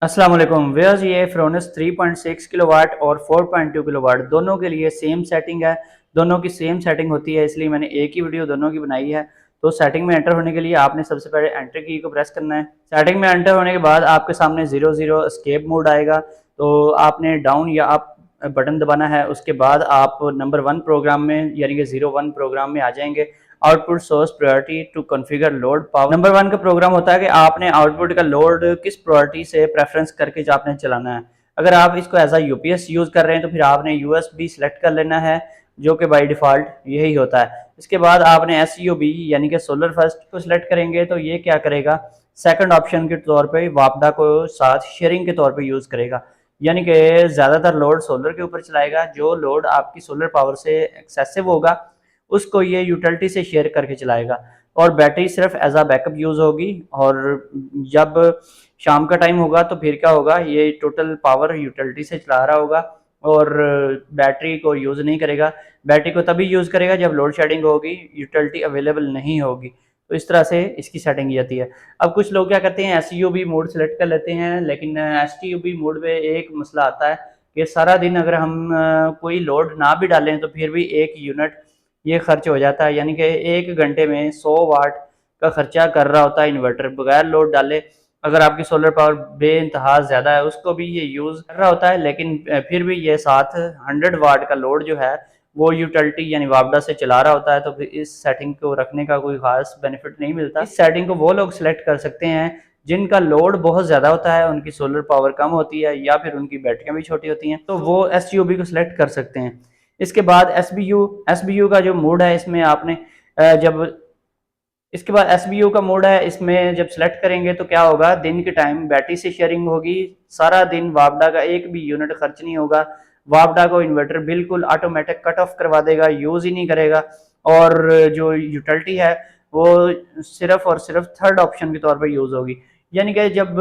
अस्सलाम वालेकुम व्यूअर्स, ये फ्रोनस 3.6 किलोवाट और 4.2 किलोवाट दोनों के लिए सेम सेटिंग है। दोनों की सेम सेटिंग होती है, इसलिए मैंने एक ही वीडियो दोनों की बनाई है। तो सेटिंग में एंटर होने के लिए आपने सबसे पहले एंटर की को प्रेस करना है। सेटिंग में एंटर होने के बाद आपके सामने 00 एस्केप मोड आएगा। तो आपने डाउन या अप बटन दबाना है। उसके बाद आप नंबर 1 प्रोग्राम में यानी कि 01 प्रोग्राम में आ जाएंगे। Output source priority to configure load power. Number 1 का प्रोग्राम होता है कि आपने आउटपुट का लोड किस प्रायोरिटी से प्रेफरेंस करके आपने चलाना है। अगर आप इसको एज आ यूपीएस यूज कर रहे हैं तो फिर आपने यूएसबी सेलेक्ट कर लेना है, जो कि बाय डिफॉल्ट यही होता है। इसके बाद आपने एसयूबी यानी कि सोलर फर्स्ट को सिलेक्ट करेंगे तो ये क्या करेगा, सेकंड ऑप्शन के तौर पे वापडा को साथ शेयरिंग के तौर पे यूज करेगा। यानी कि ज्यादातर लोड सोलर के ऊपर चलाएगा। जो लोड आपकी सोलर पावर से एक्सेसिव होगा उसको ये यूटिलिटी से शेयर करके चलाएगा। और बैटरी सिर्फ एज आ बैकअप यूज होगी। और जब शाम का टाइम होगा तो फिर क्या होगा, ये टोटल पावर यूटिलिटी से चला रहा होगा और बैटरी को यूज नहीं करेगा। बैटरी को तभी यूज करेगा जब लोड शेडिंग होगी, यूटिलिटी अवेलेबल नहीं होगी। तो इस तरह से इसकी सेटिंग की जाती है। अब कुछ लोग क्या करते हैं, एस मोड सेलेक्ट कर लेते हैं, लेकिन एस मोड में एक मसला आता है कि सारा दिन अगर हम कोई लोड ना भी डालें तो फिर भी 1 यूनिट ये खर्च हो जाता है। यानी कि 1 घंटे में 100 वाट का खर्चा कर रहा होता है इन्वर्टर बगैर लोड डाले। अगर आपकी सोलर पावर बेइंतहा ज़्यादा है उसको भी ये यूज़ कर रहा होता है, लेकिन फिर भी ये साथ 100 वाट का लोड जो है वो यूटिलिटी यानी वापडा से चला रहा होता है। तो फिर इस सेटिंग को रखने का कोई खास बेनिफिट नहीं मिलता। इस सेटिंग को वो लोग सिलेक्ट कर सकते हैं जिनका लोड बहुत ज़्यादा होता है, उनकी सोलर पावर कम होती है या फिर उनकी बैटरियाँ भी छोटी होती हैं, तो वो एसयूबी को सिलेक्ट कर सकते हैं। इसके बाद एसबीयू का जो मोड है इसमें आपने जब इसके बाद एसबीयू का मोड है, इसमें जब सेलेक्ट करेंगे तो क्या होगा, दिन के टाइम बैटरी से शेयरिंग होगी। सारा दिन वापडा का एक भी यूनिट खर्च नहीं होगा। वापडा को इन्वर्टर बिल्कुल ऑटोमेटिक कट ऑफ करवा देगा, यूज ही नहीं करेगा। और जो यूटिलिटी है वो सिर्फ और सिर्फ थर्ड ऑप्शन के तौर पर यूज होगी। यानी कि जब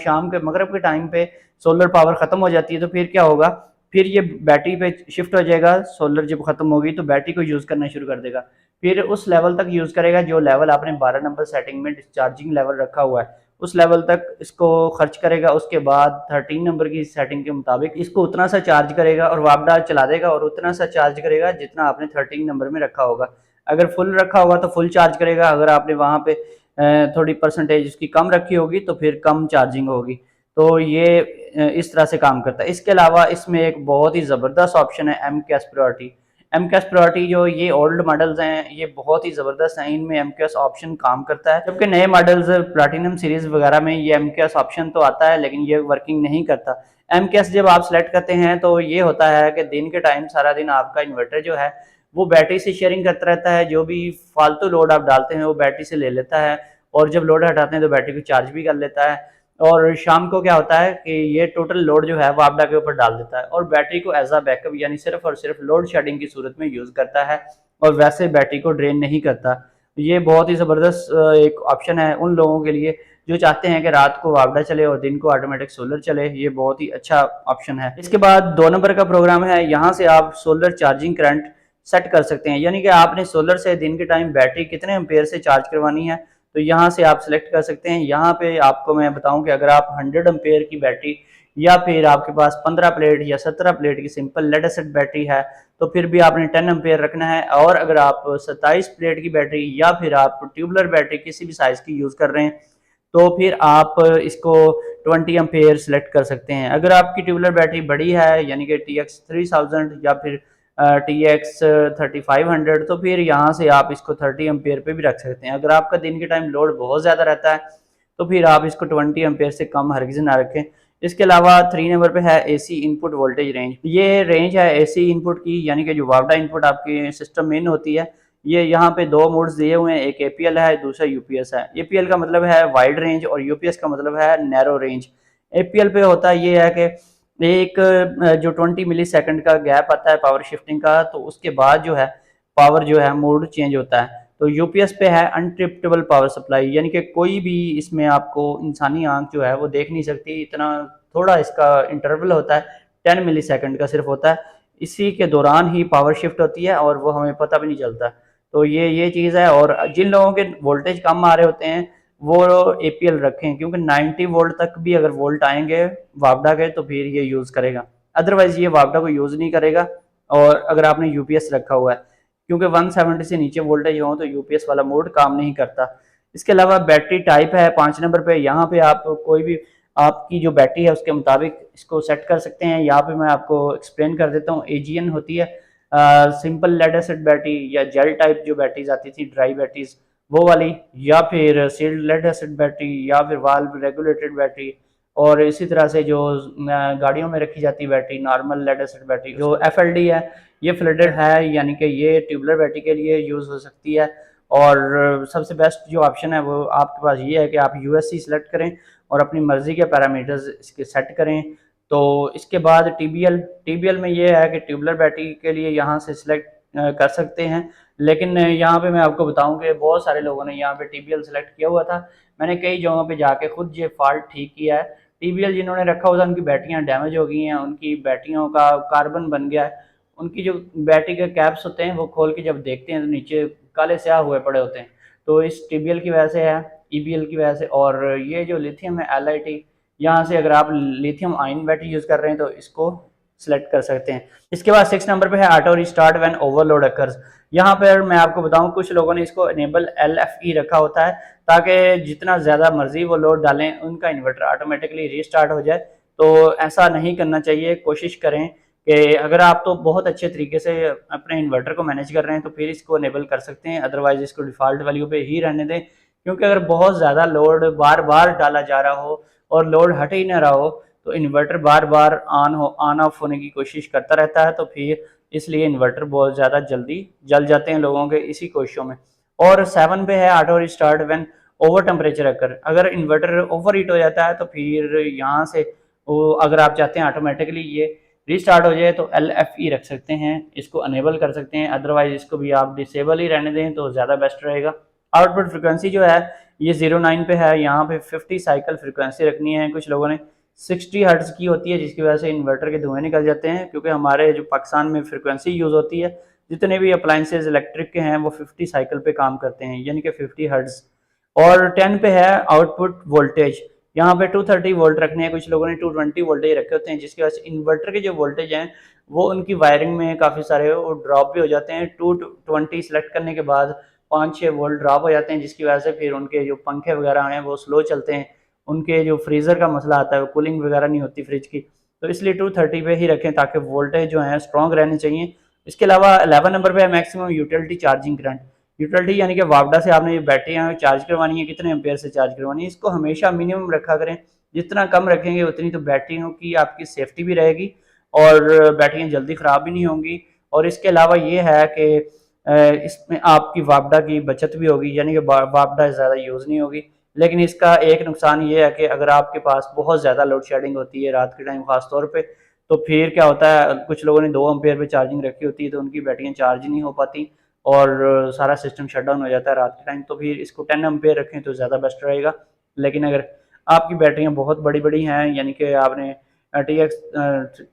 शाम के मगरब के टाइम पे सोलर पावर खत्म हो जाती है तो फिर क्या होगा, फिर ये बैटरी पे शिफ्ट हो जाएगा। सोलर जब खत्म होगी तो बैटरी को यूज करना शुरू कर देगा। फिर उस लेवल तक यूज करेगा जो लेवल आपने 12 नंबर सेटिंग में डिस्चार्जिंग लेवल रखा हुआ है, उस लेवल तक इसको खर्च करेगा। उसके बाद 13 नंबर की सेटिंग के मुताबिक इसको उतना सा चार्ज करेगा और वापडा चला देगा और उतना सा चार्ज करेगा जितना आपने 13 नंबर में रखा होगा। अगर फुल रखा होगा तो फुल चार्ज करेगा, अगर आपने वहां पे थोड़ी परसेंटेज उसकी कम रखी होगी तो फिर कम चार्जिंग होगी। तो ये इस तरह से काम करता है। इसके अलावा इसमें एक बहुत ही ज़बरदस्त ऑप्शन है M cash priority. M cash priority जो ये ओल्ड मॉडल्स हैं ये बहुत ही ज़बरदस्त हैं, इनमें एम कैश ऑप्शन काम करता है। जबकि नए मॉडल्स प्लैटिनम सीरीज वगैरह में ये एम कैश ऑप्शन तो आता है लेकिन ये वर्किंग नहीं करता। एम कैश जब आप सेलेक्ट करते हैं तो ये होता है कि दिन के टाइम सारा दिन आपका इन्वर्टर जो है वो बैटरी से शेयरिंग करता रहता है। जो भी फालतू लोड आप डालते हैं वो बैटरी से ले लेता है और जब लोड हटाते हैं तो बैटरी को चार्ज भी कर लेता है। और शाम को क्या होता है कि ये टोटल लोड जो है वो आपडा के ऊपर डाल देता है और बैटरी को एज आ बैकअप यानी सिर्फ और सिर्फ लोड शेडिंग की सूरत में यूज करता है और वैसे बैटरी को ड्रेन नहीं करता। ये बहुत ही ज़बरदस्त एक ऑप्शन है उन लोगों के लिए जो चाहते हैं कि रात को वापडा चले और दिन को ऑटोमेटिक सोलर चले। ये बहुत ही अच्छा ऑप्शन है। इसके बाद 2 नंबर का प्रोग्राम है, यहाँ से आप सोलर चार्जिंग करंट सेट कर सकते हैं। यानी कि आपने सोलर से दिन के टाइम बैटरी कितने एम्पेयर से चार्ज करवानी है तो यहाँ से आप सिलेक्ट कर सकते हैं। यहाँ पे आपको मैं बताऊं कि अगर आप 100 एम्पेयर की बैटरी या फिर आपके पास 15 प्लेट या 17 प्लेट की सिंपल लेड एसिड बैटरी है तो फिर भी आपने 10 एम्पेयर रखना है। और अगर आप 27 प्लेट की बैटरी या फिर आप ट्यूबलर बैटरी किसी भी साइज की यूज कर रहे हैं तो फिर आप इसको 20 एम्पेयर सेलेक्ट कर सकते हैं। अगर आपकी ट्यूबलर बैटरी बड़ी है यानी कि TX 3000 या फिर TX 3500 तो फिर यहाँ से आप इसको 30 एम्पेयर पे भी रख सकते हैं। अगर आपका दिन के टाइम लोड बहुत ज़्यादा रहता है तो फिर आप इसको 20 एम्पेयर से कम हरगिज़ ना रखें। इसके अलावा 3 नंबर पे है AC इनपुट वोल्टेज रेंज। ये रेंज है AC इनपुट की, यानी कि जो वापडा इनपुट आपकी सिस्टम में होती है। ये यहाँ पे 2 मोड्स दिए हुए हैं, एक APL है दूसरा UPS है। APL का मतलब है वाइड रेंज और UPS का मतलब है नैरो रेंज। APL पे होता ये है कि एक जो 20 मिली सेकंड का गैप आता है पावर शिफ्टिंग का, तो उसके बाद जो है पावर जो है मोड चेंज होता है। तो यूपीएस पे है अनट्रिप्टेबल पावर सप्लाई, यानी कि कोई भी इसमें आपको इंसानी आंख जो है वो देख नहीं सकती, इतना थोड़ा इसका इंटरवल होता है, 10 मिली सेकंड का सिर्फ होता है। इसी के दौरान ही पावर शिफ्ट होती है और वो हमें पता भी नहीं चलता। तो ये चीज़ है। और जिन लोगों के वोल्टेज कम आ रहे होते हैं वो APL रखें, क्योंकि 90 वोल्ट तक भी अगर वोल्ट आएंगे वापडा के तो फिर ये यूज़ करेगा, अदरवाइज ये वापडा को यूज़ नहीं करेगा। और अगर आपने यूपीएस रखा हुआ है, क्योंकि 170 से नीचे वोल्टेज हो तो यूपीएस वाला मोड काम नहीं करता। इसके अलावा बैटरी टाइप है 5 नंबर पे, यहाँ पे आप कोई भी आपकी जो बैटरी है उसके मुताबिक इसको सेट कर सकते हैं। यहाँ पे मैं आपको एक्सप्लेन कर देता हूँ। AGN होती है सिंपल लेड एसिड बैटरी, या जेल टाइप जो बैटरीज आती थी ड्राई बैटरीज वो वाली, या फिर सील्ड लेड एसिड बैटरी, या फिर वाल्व रेगुलेटेड बैटरी। और इसी तरह से जो गाड़ियों में रखी जाती battery normal lead acid battery जो FLD है, ये फ्लडेड है, यानी कि ये ट्यूबलर बैटरी के लिए यूज़ हो सकती है। और सबसे बेस्ट जो ऑप्शन है वो आपके पास ये है कि आप USC सेलेक्ट करें और अपनी मर्ज़ी के पैरामीटर्स इसके सेट करें। तो इसके बाद TBL में ये है कि ट्यूबलर बैटरी के लिए यहाँ से सिलेक्ट कर सकते हैं, लेकिन यहाँ पे मैं आपको बताऊं कि बहुत सारे लोगों ने यहाँ पे TBL सेलेक्ट किया हुआ था। मैंने कई जगहों पे जाके खुद ये फॉल्ट ठीक किया है। TBL जिन्होंने रखा हुआ था उनकी बैटरियाँ डैमेज हो गई हैं, उनकी बैटरियों का कार्बन बन गया है, उनकी जो बैटरी के कैप्स होते हैं वो खोल के जब देखते हैं तो नीचे काले स्याह हुए पड़े होते हैं। तो इस TBL की वजह से है, EBL की वजह से। और ये जो लिथियम है LIT, यहाँ से अगर आप लिथियम आयन बैटरी यूज़ कर रहे हैं तो इसको सिलेक्ट कर सकते हैं। इसके बाद 6 नंबर पे है auto restart when overload occurs. यहाँ पर मैं आपको बताऊं कुछ लोगों ने इसको इनेबल LFE रखा होता है ताकि जितना ज़्यादा मर्जी वो लोड डालें उनका इन्वर्टर ऑटोमेटिकली रीस्टार्ट हो जाए। तो ऐसा नहीं करना चाहिए। कोशिश करें कि अगर आप तो बहुत अच्छे तरीके से अपने इन्वर्टर को मैनेज कर रहे हैं तो फिर इसको इनेबल कर सकते हैं, अदरवाइज इसको डिफ़ॉल्ट वैल्यू पे ही रहने दें। क्योंकि अगर बहुत ज़्यादा लोड बार बार डाला जा रहा हो और लोड हट ही ना रहा हो तो inverter bar bar on off होने की कोशिश करता रहता है, तो फिर इसलिए इन्वर्टर बहुत ज़्यादा जल्दी जल जाते हैं लोगों के इसी कोशिशों में। और 7 पे है auto restart when over temperature occur. अगर इन्वर्टर ओवर हीट हो जाता है तो फिर यहाँ से वो अगर आप चाहते हैं ऑटोमेटिकली ये रीस्टार्ट हो जाए तो LFE रख सकते हैं, इसको अनेबल कर सकते हैं, अदरवाइज इसको भी आप डिसेबल ही रहने दें तो ज़्यादा बेस्ट रहेगा। आउटपुट फ्रिक्वेंसी जो है ये 09 पे है, यहाँ पे 50 साइकिल फ्रिक्वेंसी रखनी है। कुछ लोगों ने 60 हर्ट्ज की होती है जिसकी वजह से इन्वर्टर के धुएं निकल जाते हैं, क्योंकि हमारे जो पाकिस्तान में फ्रिक्वेंसी यूज़ होती है जितने भी अप्लाइंसेज इलेक्ट्रिक के हैं वो 50 साइकिल पे काम करते हैं, यानी कि 50 हर्ट्ज। और 10 पे है आउटपुट वोल्टेज, यहाँ पे 230 वोल्ट रखने हैं। कुछ लोगों ने 220 वोल्टेज रखे होते हैं जिसकी वजह से इन्वर्टर के जो वोल्टेज हैं वो उनकी वायरिंग में काफ़ी सारे वो ड्रॉप भी हो जाते हैं। 220 सेलेक्ट करने के बाद 5-6 वोल्ट ड्रॉप हो जाते हैं जिसकी वजह से फिर उनके जो पंखे वगैरह हैं वो स्लो चलते हैं, उनके जो फ्रीज़र का मसला आता है कूलिंग वगैरह नहीं होती फ्रिज की। तो इसलिए 230 पे ही रखें ताकि वोल्टेज जो है स्ट्रॉन्ग रहने चाहिए। इसके अलावा 11 नंबर पे है maximum utility charging current. Utility यानी कि वापडा से आपने ये बैटरियाँ चार्ज करवानी है, कितने एम्पेयर से चार्ज करवानी है, इसको हमेशा मिनिमम रखा करें। जितना कम रखेंगे उतनी तो बैटरियों की आपकी सेफ्टी भी रहेगी और बैटरियाँ जल्दी ख़राब भी नहीं होंगी। और इसके अलावा ये है कि इसमें आपकी वापडा की बचत भी होगी, यानी कि वापडा ज़्यादा यूज़ नहीं होगी। लेकिन इसका एक नुकसान ये है कि अगर आपके पास बहुत ज़्यादा लोड शेडिंग होती है रात के टाइम ख़ास तौर पे, तो फिर क्या होता है कुछ लोगों ने 2 एम्पेयर पे चार्जिंग रखी होती है तो उनकी बैटरियाँ चार्ज नहीं हो पाती और सारा सिस्टम शट डाउन हो जाता है रात के टाइम। तो फिर इसको 10 एम्पेयर रखें तो ज़्यादा बेस्ट रहेगा। लेकिन अगर आपकी बैटरियाँ बहुत बड़ी हैं, यानी कि आपने TX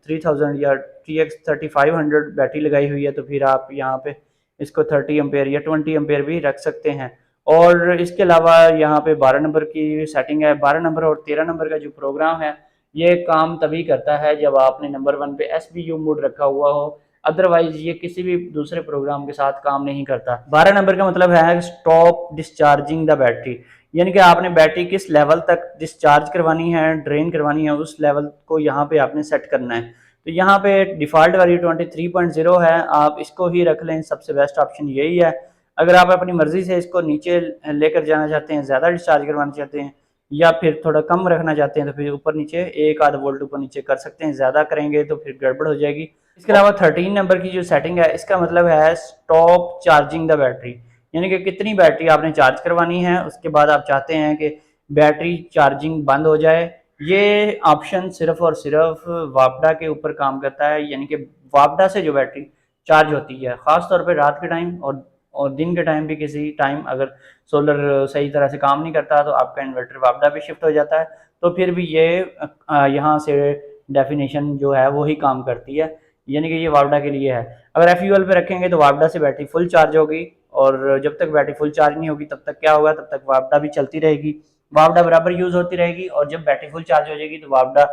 3000 या TX 3500 बैटरी लगाई हुई है, तो फिर आप यहाँ पे इसको 30 एम्पेयर या 20 एम्पेयर भी रख सकते हैं। और इसके अलावा यहाँ पे 12 नंबर की सेटिंग है। 12 नंबर और 13 नंबर का जो प्रोग्राम है ये काम तभी करता है जब आपने नंबर 1 पे SBU मोड रखा हुआ हो, अदरवाइज ये किसी भी दूसरे प्रोग्राम के साथ काम नहीं करता। 12 नंबर का मतलब है स्टॉप डिस्चार्जिंग द बैटरी, यानी कि आपने बैटरी किस लेवल तक डिस्चार्ज करवानी है, ड्रेन करवानी है, उस लेवल को यहाँ पे आपने सेट करना है। तो यहाँ पे डिफ़ॉल्ट वैल्यू 23.0 है, आप इसको ही रख लें, सबसे बेस्ट ऑप्शन यही है। अगर आप अपनी मर्ज़ी से इसको नीचे लेकर जाना चाहते हैं, ज़्यादा डिस्चार्ज करवाना चाहते हैं या फिर थोड़ा कम रखना चाहते हैं तो फिर ऊपर नीचे 1-8 वोल्ट ऊपर नीचे कर सकते हैं। ज़्यादा करेंगे तो फिर गड़बड़ हो जाएगी। इसके अलावा 13 नंबर की जो सेटिंग है इसका मतलब है स्टॉप चार्जिंग द बैटरी, यानी कि कितनी बैटरी आपने चार्ज करवानी है उसके बाद आप चाहते हैं कि बैटरी चार्जिंग बंद हो जाए। ये ऑप्शन सिर्फ और सिर्फ वापडा के ऊपर काम करता है, यानी कि वापडा से जो बैटरी चार्ज होती है ख़ास तौर पे रात के टाइम और दिन के टाइम भी किसी टाइम अगर सोलर सही तरह से काम नहीं करता तो आपका इन्वर्टर वापडा पे शिफ्ट हो जाता है, तो फिर भी ये यहाँ से डेफिनेशन जो है वो ही काम करती है, यानी कि ये वापडा के लिए है। अगर FUL पे रखेंगे तो वापडा से बैटरी फुल चार्ज होगी और जब तक बैटरी फुल चार्ज नहीं होगी तब तक क्या होगा, तब तक वापडा भी चलती रहेगी, वापडा बराबर यूज़ होती रहेगी। और जब बैटरी फुल चार्ज हो जाएगी तो वापडा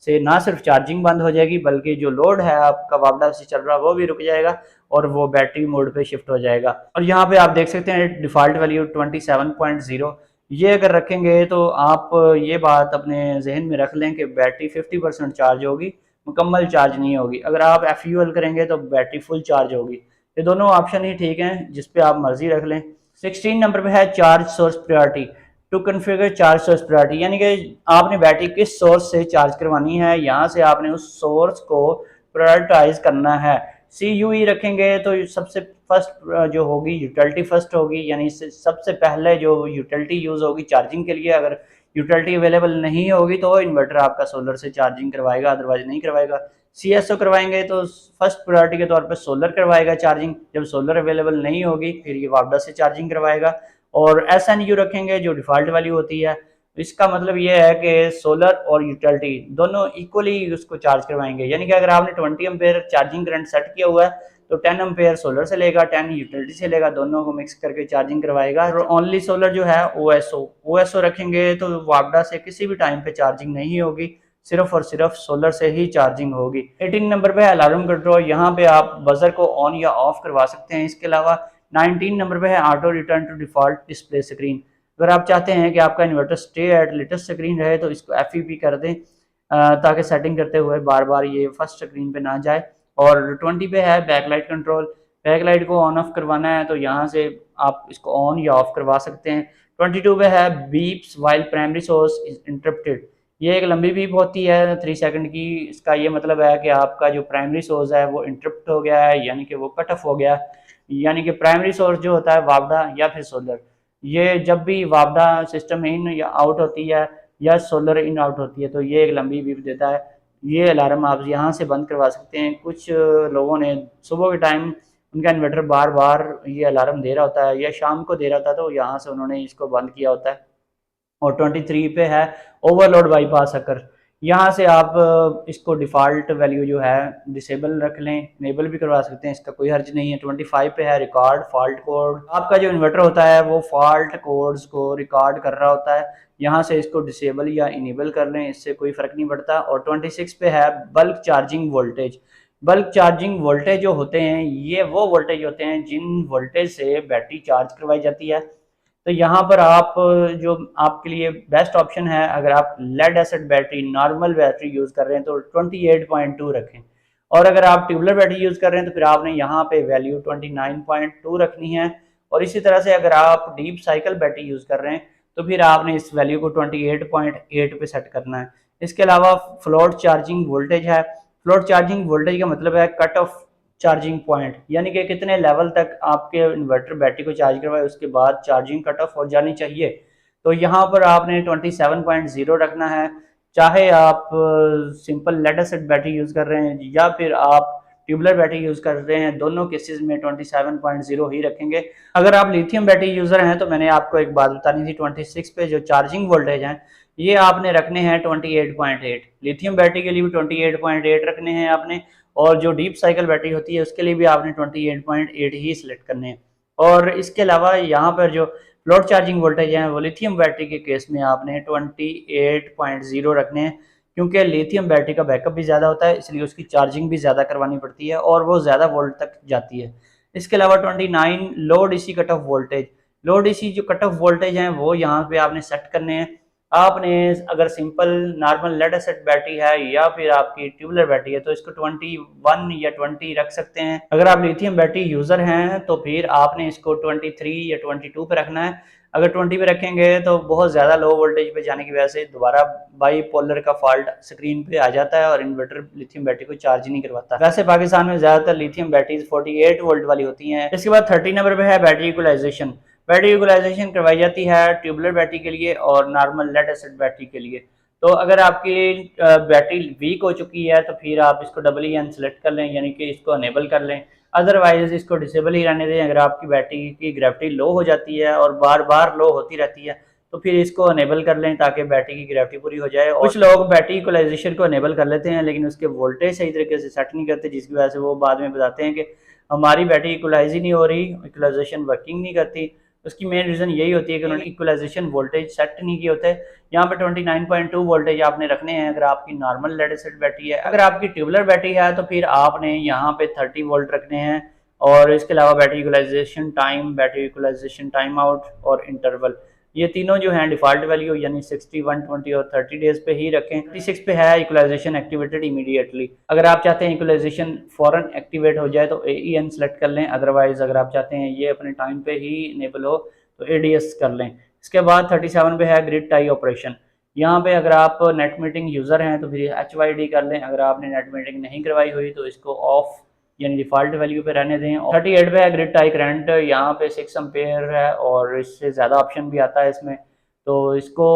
से ना सिर्फ चार्जिंग बंद हो जाएगी बल्कि जो लोड है आपका वापडा से चल रहा है वो भी रुक जाएगा और वो बैटरी मोड पे शिफ्ट हो जाएगा। और यहाँ पे आप देख सकते हैं डिफ़ॉल्ट वैल्यू 27.0, ये अगर रखेंगे तो आप ये बात अपने जहन में रख लें कि बैटरी 50% चार्ज होगी, मुकम्मल चार्ज नहीं होगी। अगर आप FUL करेंगे तो बैटरी फुल चार्ज होगी। ये दोनों ऑप्शन ही ठीक हैं, जिस पे आप मर्जी रख लें। 16 नंबर पे है charge source priority to configure charge source priority, यानी कि आपने बैटरी किस सोर्स से चार्ज करवानी है, यहाँ से आपने उस सोर्स को प्रायोरिटाइज करना है। CUE रखेंगे तो सबसे फर्स्ट जो होगी यूटिलिटी फर्स्ट होगी, यानी सबसे पहले जो यूटिलिटी यूज़ होगी चार्जिंग के लिए। अगर यूटिलिटी अवेलेबल नहीं होगी तो इन्वर्टर आपका सोलर से चार्जिंग करवाएगा, अदरवाइज नहीं करवाएगा। CSO करवाएंगे तो फर्स्ट प्रायोरिटी के तौर पे सोलर करवाएगा चार्जिंग, जब सोलर अवेलेबल नहीं होगी फिर ये वापडा से चार्जिंग करवाएगा। और SNU रखेंगे जो डिफ़ॉल्ट वैल्यू होती है, इसका मतलब ये है कि सोलर और यूटिलिटी दोनों इक्वली उसको चार्ज करवाएंगे, यानी कि अगर आपने 20 एम्पेयर चार्जिंग करंट सेट किया हुआ है तो 10 एम्पेयर सोलर से लेगा, 10 यूटिलिटी से लेगा, दोनों को मिक्स करके चार्जिंग करवाएगा। और ओनली सोलर जो है OSO रखेंगे तो वापडा से किसी भी टाइम पे चार्जिंग नहीं होगी, सिर्फ और सिर्फ सोलर से ही चार्जिंग होगी। 18 नंबर पे है अलार्म कंट्रोल, यहाँ पे आप बजर को ऑन या ऑफ करवा सकते हैं। इसके अलावा 19 नंबर पे है auto return to default display screen. अगर आप चाहते हैं कि आपका inverter stay at latest screen रहे तो इसको FEP कर दें ताकि सेटिंग करते हुए बार बार ये फर्स्ट स्क्रीन पे ना जाए। और 20 पे है बैकलाइट कंट्रोल, बैकलाइट को ऑन ऑफ करवाना है तो यहाँ से आप इसको ऑन या ऑफ करवा सकते हैं। 22 पे है beeps while primary source is interrupted, ये एक लंबी बीप होती है 3 सेकंड की। इसका ये मतलब है कि आपका जो प्राइमरी सोर्स है वो इंटरप्ट हो गया है, यानी कि वो कट ऑफ हो गया। यानी कि प्राइमरी सोर्स जो होता है वापडा या फिर सोलर, ये जब भी वापडा सिस्टम इन या आउट होती है या सोलर इन आउट होती है तो ये एक लंबी बीप देता है। ये अलार्म आप यहाँ से बंद करवा सकते हैं। कुछ लोगों ने सुबह के टाइम उनका इन्वर्टर बार बार ये अलार्म दे रहा होता है या शाम को दे रहा होता है तो यहाँ से उन्होंने इसको बंद किया होता है। और 23 पे है ओवरलोड बाईपास अकर, यहाँ से आप इसको डिफ़ॉल्ट वैल्यू जो है डिसेबल रख लें, इनेबल भी करवा सकते हैं, इसका कोई हर्ज नहीं है। 25 पे है रिकॉर्ड फॉल्ट कोड, आपका जो इन्वर्टर होता है वो फॉल्ट कोड्स को रिकॉर्ड कर रहा होता है, यहाँ से इसको डिसेबल या इनेबल कर लें, इससे कोई फ़र्क नहीं पड़ता। और 26 पे है bulk charging voltage. Bulk charging voltage जो होते हैं ये वो वोल्टेज होते हैं जिन वोल्टेज से बैटरी चार्ज करवाई जाती है। तो यहाँ पर आप जो आपके लिए बेस्ट ऑप्शन है, अगर आप lead acid battery normal battery use कर रहे हैं तो 28.2 रखें, और अगर आप ट्यूबलर बैटरी यूज़ कर रहे हैं तो फिर आपने यहाँ पे वैल्यू 29.2 रखनी है। और इसी तरह से अगर आप डीप साइकिल बैटरी यूज़ कर रहे हैं तो फिर आपने इस वैल्यू को 28.8 पे सेट करना है। इसके अलावा फ्लोट चार्जिंग वोल्टेज है, फ्लोट चार्जिंग वोल्टेज का मतलब है कट ऑफ चार्जिंग पॉइंट, यानी कि कितने लेवल तक आपके इन्वर्टर बैटरी को चार्ज करवाए उसके बाद चार्जिंग कट ऑफ हो जानी चाहिए। तो यहाँ पर आपने 27.0 रखना है, चाहे आप simple lead acid battery use कर रहे हैं या फिर आप ट्यूबलर बैटरी यूज़ कर रहे हैं, दोनों केसेस में 27.0 ही रखेंगे। अगर आप लिथियम बैटरी यूज़र हैं तो मैंने आपको एक बात बतानी थी, 26 पे जो चार्जिंग वोल्टेज हैं ये आपने रखने हैं 28.8, लिथियम बैटरी के लिए भी 28.8 रखने हैं आपने, और जो डीप साइकिल बैटरी होती है उसके लिए भी आपने 28.8 ही सिलेक्ट करने हैं। और इसके अलावा यहाँ पर जो फ्लोट चार्जिंग वोल्टेज हैं वो लिथियम बैटरी के केस में आपने 28.0 रखने हैं, क्योंकि लिथियम बैटरी का बैकअप भी ज़्यादा होता है इसलिए उसकी चार्जिंग भी ज़्यादा करवानी पड़ती है और वो ज़्यादा वोल्ट तक जाती है। इसके अलावा 29 लो DC कट ऑफ वोल्टेज, लो DC जो कट ऑफ वोल्टेज हैं वो यहाँ पे आपने सेट करने हैं। आपने अगर simple normal lead acid battery है या फिर आपकी ट्यूबलर बैटरी है तो इसको 21 या 20 रख सकते हैं। अगर आप लिथियम बैटरी यूज़र हैं तो फिर आपने इसको 23 या 22 पे रखना है। अगर 20 पे रखेंगे तो बहुत ज़्यादा लो वोल्टेज पे जाने की वजह से दोबारा बाईपोलर का फॉल्ट स्क्रीन पे आ जाता है और इन्वर्टर लिथियम बैटरी को चार्ज नहीं करवाता। वैसे पाकिस्तान में ज़्यादातर लिथियम बैटरीज 48 वोल्ट वाली होती हैं। इसके बाद 30 नंबर पे है बैटरी इक्वलाइजेशन। बैटरी इक्वलाइजेशन करवाई जाती है ट्यूबलर बैटरी के लिए और नॉर्मल लेड एसिड बैटरी के लिए। तो अगर आपकी बैटरी वीक हो चुकी है तो फिर आप इसको EN सेलेक्ट कर लें, यानी कि इसको अनेबल कर लें, अदरवाइज इसको डिसेबल ही रहने दें। अगर आपकी बैटरी की ग्रेविटी लो हो जाती है और बार बार लो होती रहती है तो फिर इसको अनेबल कर लें ताकि बैटरी की ग्रेविटी पूरी हो जाए। और कुछ लोग बैटरी इक्वलाइजेशन को अनेबल कर लेते हैं लेकिन उसके वोल्टेज सही तरीके से सेट नहीं करते, जिसकी वजह से वो बाद में बताते हैं कि हमारी बैटरी इक्वलाइज ही नहीं हो रही, इक्वलाइजेशन वर्किंग नहीं करती। उसकी मेन रीज़न यही होती है कि उन्होंने इक्वलाइजेशन वोल्टेज सेट नहीं किए होते। यहाँ पे 29.2 वोल्टेज आपने रखने हैं अगर आपकी नॉर्मल लेड एसिड बैटरी है। अगर आपकी ट्यूबुलर बैटरी है तो फिर आपने यहाँ पे 30 वोल्ट रखने हैं। और इसके अलावा battery equalization time, battery equalization time out और इंटरवल, ये तीनों जो हैं डिफ़ॉल्ट वैल्यू यानी 60, 120 और 30 डेज पे ही रखें। 36 पे है इक्वलाइजेशन एक्टिवेटेड इमीडिएटली। अगर आप चाहते हैं इक्वलाइजेशन फ़ौरन एक्टिवेट हो जाए तो AEN सेलेक्ट कर लें, अदरवाइज़ अगर आप चाहते हैं ये अपने टाइम पे ही इनेबल हो तो ADS कर लें। इसके बाद 37 पे है ग्रिड टाई ऑपरेशन। यहाँ पे अगर आप नेट मीटिंग यूज़र हैं तो फिर HYD कर लें, अगर आपने नेट मीटिंग नहीं करवाई हुई तो इसको ऑफ यानी डिफ़ॉल्ट वैल्यू पे रहने दें। 38 पे है ग्रिड टाई करंट, यहाँ पे 6 एम्पेयर है और इससे ज़्यादा ऑप्शन भी आता है इसमें। तो इसको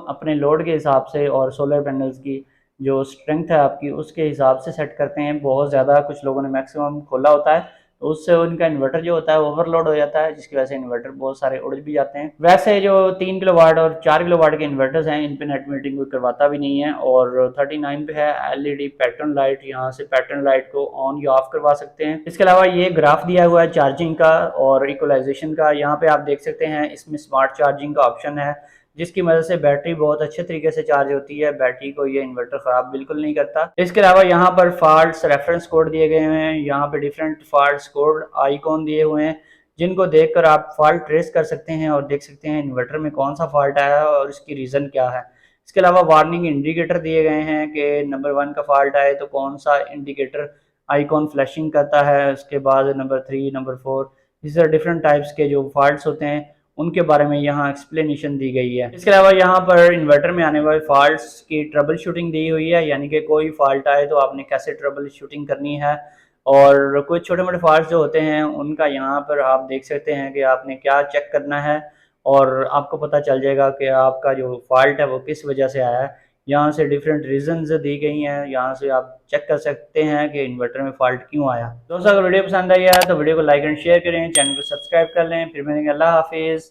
अपने लोड के हिसाब से और सोलर पैनल्स की जो स्ट्रेंथ है आपकी उसके हिसाब से सेट करते हैं। बहुत ज़्यादा कुछ लोगों ने मैक्सिमम खोला होता है तो उससे उनका इन्वर्टर जो होता है ओवरलोड हो जाता है, जिसकी वजह से इन्वर्टर बहुत सारे उड़ भी जाते हैं। वैसे जो 3 किलोवाट और 4 किलोवाट के इन्वर्टर्स हैं इन पे नेट मीटिंग कोई करवाता भी नहीं है। और 39 पे है LED पैटर्न लाइट, यहाँ से पैटर्न लाइट को ऑन या ऑफ करवा सकते हैं। इसके अलावा ये ग्राफ दिया हुआ है चार्जिंग का और इक्वलाइजेशन का, यहाँ पे आप देख सकते हैं इसमें स्मार्ट चार्जिंग का ऑप्शन है जिसकी मदद से बैटरी बहुत अच्छे तरीके से चार्ज होती है। बैटरी को ये इन्वर्टर ख़राब बिल्कुल नहीं करता। इसके अलावा यहाँ पर फॉल्ट्स रेफरेंस कोड दिए गए हैं, यहाँ पे डिफरेंट फॉल्ट्स कोड आइकॉन दिए हुए हैं जिनको देखकर आप फॉल्ट ट्रेस कर सकते हैं और देख सकते हैं इन्वर्टर में कौन सा फॉल्ट आया है और इसकी रीज़न क्या है। इसके अलावा वार्निंग इंडिकेटर दिए गए हैं कि नंबर 1 का फॉल्ट आए तो कौन सा इंडिकेटर आइकॉन फ्लैशिंग करता है। उसके बाद नंबर 3, नंबर 4, इस डिफरेंट टाइप्स के जो फॉल्ट्स होते हैं उनके बारे में यहाँ एक्सप्लेनेशन दी गई है। इसके अलावा यहाँ पर इन्वर्टर में आने वाले फॉल्ट्स की ट्रबल शूटिंग दी हुई है, यानी कि कोई फॉल्ट आए तो आपने कैसे ट्रबल शूटिंग करनी है। और कुछ छोटे मोटे फॉल्ट्स जो होते हैं उनका यहाँ पर आप देख सकते हैं कि आपने क्या चेक करना है और आपको पता चल जाएगा कि आपका जो फॉल्ट है वो किस वजह से आया है। यहाँ से डिफरेंट रीजंस दी गई हैं, यहाँ से आप चेक कर सकते हैं कि इन्वर्टर में फॉल्ट क्यों आया। दोस्तों अगर वीडियो पसंद आई है तो वीडियो को लाइक एंड शेयर करें, चैनल को सब्सक्राइब कर लें। फिर मिलेंगे, अल्लाह हाफिज़।